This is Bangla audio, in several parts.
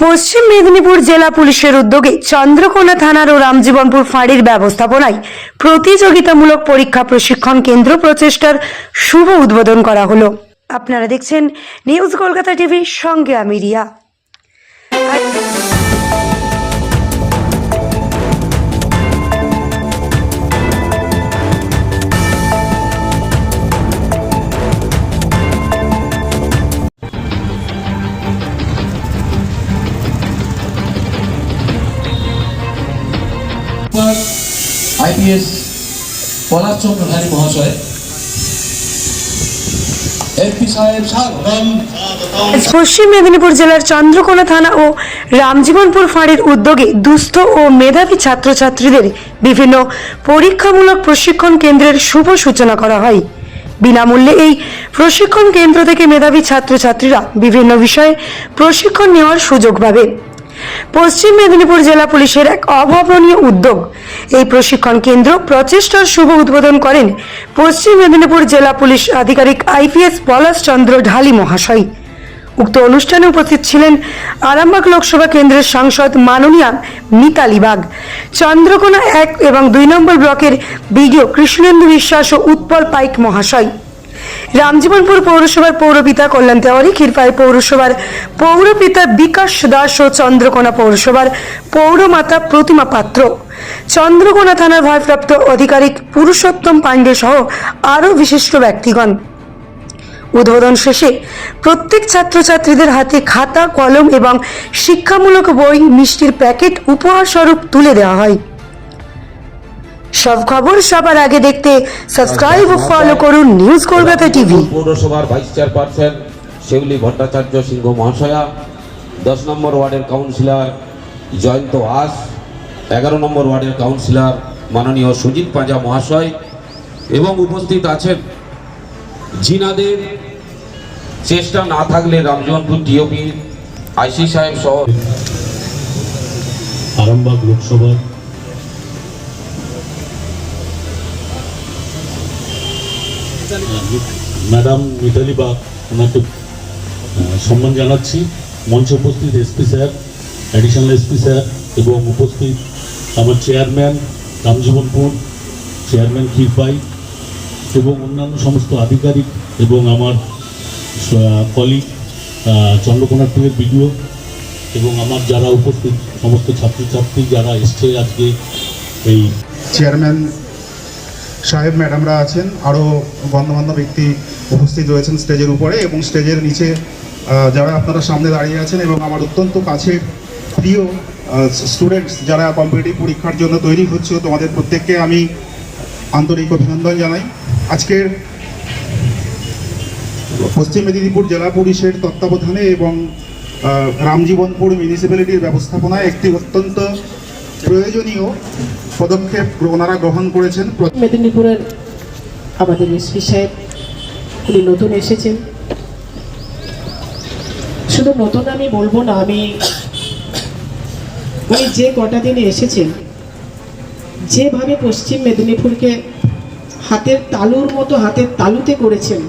পশ্চিম মেদিনীপুর জেলা পুলিশের উদ্যোগে চন্দ্রকোনা থানার ও রামজীবনপুর ফাঁড়ির ব্যবস্থাপনায় প্রতিযোগিতামূলক পরীক্ষা প্রশিক্ষণ কেন্দ্র প্রচেষ্টার শুভ উদ্বোধন করা হলো। আপনারা দেখছেন নিউজ কলকাতা টিভি, সঙ্গে আমি রিয়া। আইপিএস পলাশ চন্দ্রধারী মহাশয়, এমপি সাহেব স্বাগতম। পশ্চিম মেদিনীপুর জেলার চন্দ্রকোনা থানা ও রামজীবনপুর ফাঁড়ির উদ্যোগে দুস্থ ও মেধাবী ছাত্রছাত্রীদের বিভিন্ন পরীক্ষামূলক প্রশিক্ষণ কেন্দ্রের শুভ সূচনা করা হয়। বিনামূল্যে এই প্রশিক্ষণ কেন্দ্র থেকে মেধাবী ছাত্রছাত্রীরা বিভিন্ন বিষয়ে প্রশিক্ষণ নেওয়ার সুযোগ পাবে। পশ্চিম মেদিনীপুর জেলা পুলিশের এক অভাবনীয় উদ্যোগ। এই প্রশিক্ষণ কেন্দ্র প্রচেষ্টার শুভ উদ্বোধন করেন পশ্চিম মেদিনীপুর জেলা পুলিশ আধিকারিক আইপিএস পলাশ চন্দ্র ঢালি মহাশয়। উক্ত অনুষ্ঠানে উপস্থিত ছিলেন আরামবাগ লোকসভা কেন্দ্রের সাংসদ মাননীয়া মিতালি বাগ, চন্দ্রকোনা 1 এবং 2 নম্বর ব্লকের বিডিও কৃষ্ণেন্দু বিশ্বাস ও উৎপল পাইক মহাশয়, রামজীবনপুর পৌরসভার পৌরপিতা কল্যাণ তেওয়ারি, ক্ষীরপাই পৌরসভার পৌরপিতা বিকাশ দাস ও চন্দ্রকোনা পৌরসভার পৌরমাতা প্রতিমা পাত্র, চন্দ্রকোনা থানার ভারপ্রাপ্ত আধিকারিক পুরুষোত্তম পাণ্ডে সহ আরও বিশিষ্ট ব্যক্তিগণ। উদ্বোধন শেষে প্রত্যেক ছাত্রছাত্রীদের হাতে খাতা, কলম এবং শিক্ষামূলক বই, মিষ্টির প্যাকেট উপহার স্বরূপ তুলে দেওয়া হয়। সব খবর সবার আগে দেখতে সাবস্ক্রাইব ও ফলো করুন নিউজ কলকাতা টিভি। পৌরসভার ভাইস চেয়ারপারসন শেউলি ভট্টাচার্য সিংহ মহাশয়া, 10 নম্বর ওয়ার্ডের কাউন্সিলর জয়ন্ত আস, 11 নম্বর ওয়ার্ডের কাউন্সিলর মাননীয় সুজিত পাঁজা মহাশয় এবং উপস্থিত আছেন জিনাদের চেষ্টা না থাকলে রামজীবনপুর টিওপি আইসি সাহেব সহ আরামবাগ লোকসভা ম্যাডাম মিতালি বাগ, ওনাকে সম্মান জানাচ্ছি। মঞ্চে উপস্থিত SP sir, additional SP sir এবং উপস্থিত আমার চেয়ারম্যান রামজীবনপুর, চেয়ারম্যান ক্ষীরপাই এবং অন্যান্য সমস্ত আধিকারিক এবং আমার কলিগ চন্দ্রকোনা 2 এর বিডিও এবং আমার যারা উপস্থিত সমস্ত ছাত্রছাত্রী যারা এসছে আজকে এই চেয়ারম্যান সাহেব, ম্যাডামরা আছেন, আরও গণ্যমান্য ব্যক্তি উপস্থিত রয়েছেন স্টেজের উপরে এবং স্টেজের নিচে যারা আপনারা সামনে দাঁড়িয়ে আছেন এবং আমার অত্যন্ত কাছের প্রিয় স্টুডেন্টস যারা কম্পিটিটিভ পরীক্ষার জন্য তৈরি হচ্ছে, তোমাদের প্রত্যেককে আমি আন্তরিক অভিনন্দন জানাই। আজকের পশ্চিম মেদিনীপুর জেলা পুলিশের তত্ত্বাবধানে এবং রামজীবনপুর মিউনিসিপ্যালিটির ব্যবস্থাপনায় একটি অত্যন্ত প্রয়োজনীয় পদক্ষেপ ওনারা গ্রহণ করেছেন। মেদিনীপুরের আমাদের এসপি সাহেব, উনি নতুন এসেছেন। শুধু নতুন আমি বলবো না, উনি যে কটা দিনে এসেছেন, যেভাবে পশ্চিম মেদিনীপুরকে হাতের তালুর মতো হাতের তালুতে করেছেন,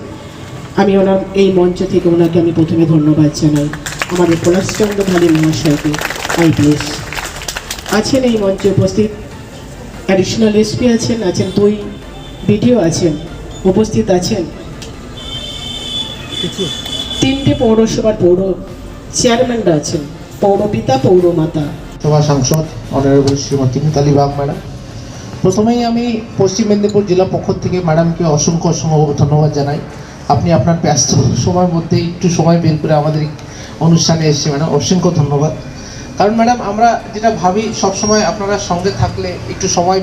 আমি ওনার এই মঞ্চ থেকে ওনাকে আমি প্রথমে ধন্যবাদ জানাই। আমাদের পলাশচন্দ্র ঢালি মহাশয়কে, আইপিএস আছেন এই মঞ্চে উপস্থিত, অ্যাডিশনাল এসপি আছেন, 2 বিডিও আছেন, উপস্থিত আছেন 3টে পৌরসভার পৌর চেয়ারম্যানরা আছেন, পৌরপিতা, পৌরমাতা। সভা সাংসদ অনারেবল শ্রীমতী মিতালি বাগ ম্যাডাম, প্রথমেই আমি পশ্চিম মেদিনীপুর জেলা পক্ষ থেকে ম্যাডামকে অসংখ্য ধন্যবাদ জানাই। আপনি আপনার ব্যস্ত সময়ের মধ্যে একটু সময় বের করে আমাদের অনুষ্ঠানে এসেছে ম্যাডাম, অসংখ্য ধন্যবাদ। কারণ ম্যাডাম, আমরা যেটা ভাবি সবসময় আপনারা সঙ্গে থাকলে, একটু সময়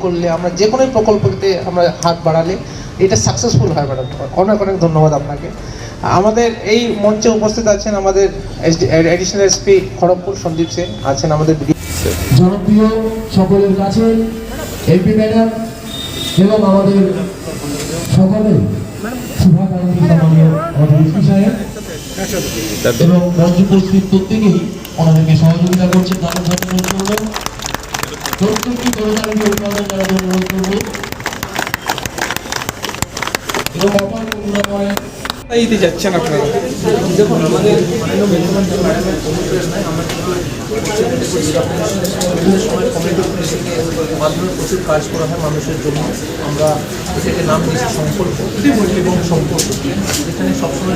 করলে, আমরা যে কোনো প্রকল্পতে আমরা হাত বাড়ালে এটা সাকসেসফুল হয় ম্যাডাম। অনেক অনেক ধন্যবাদ আপনাকে। আমাদের এই মঞ্চে উপস্থিত আছেন আমাদের অ্যাডিশনাল এসপি খড়গপুর সন্দীপ সেন, আছেন আমাদের জনপ্রিয় সকলের কাছে এমপি ম্যাডাম এবং আমাদের সকলের শুভাকাঙ্ক্ষী সম্মানীয় আমাদের এসপি সাহেব এবং মঞ্চ উপস্থিত প্রত্যেকেই ওনাদেরকে সহযোগিতা করছেন। তাদের সাথে অনুরোধ করবো প্রত্যেকটি তরুণীকে অভিনন্দন জানাতে অনুরোধ করবো এবং অপার বন্ধুরা করেন দিতে যাচ্ছেন আপনারা? দেখুন, আমাদের মাননীয় মুখ্যমন্ত্রী ম্যাডামের অনুপ্রেরণায় আমরা কিন্তু বিভিন্ন সময় কমিউনিটি পুলিশিংয়ের মাধ্যমে প্রচুর কাজ করা হয় মানুষের জন্য। আমরা এটাকে নাম দিয়েছি সম্পর্ক এবং সম্পর্ক, যেখানে সবসময়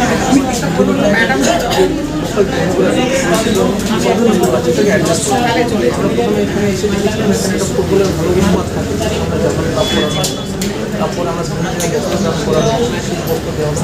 সেটাকে অ্যাডজাস্ট করা হয়। আমরা প্রথমে এখানে এসে দেখেছিলাম এখানে একটা ফুটবলের ভালো উন্মাদ থাকে, আমরা যখন তারপর আমরা বিভিন্ন জায়গায় গেছিলাম করার সম্পর্ক দেওয়া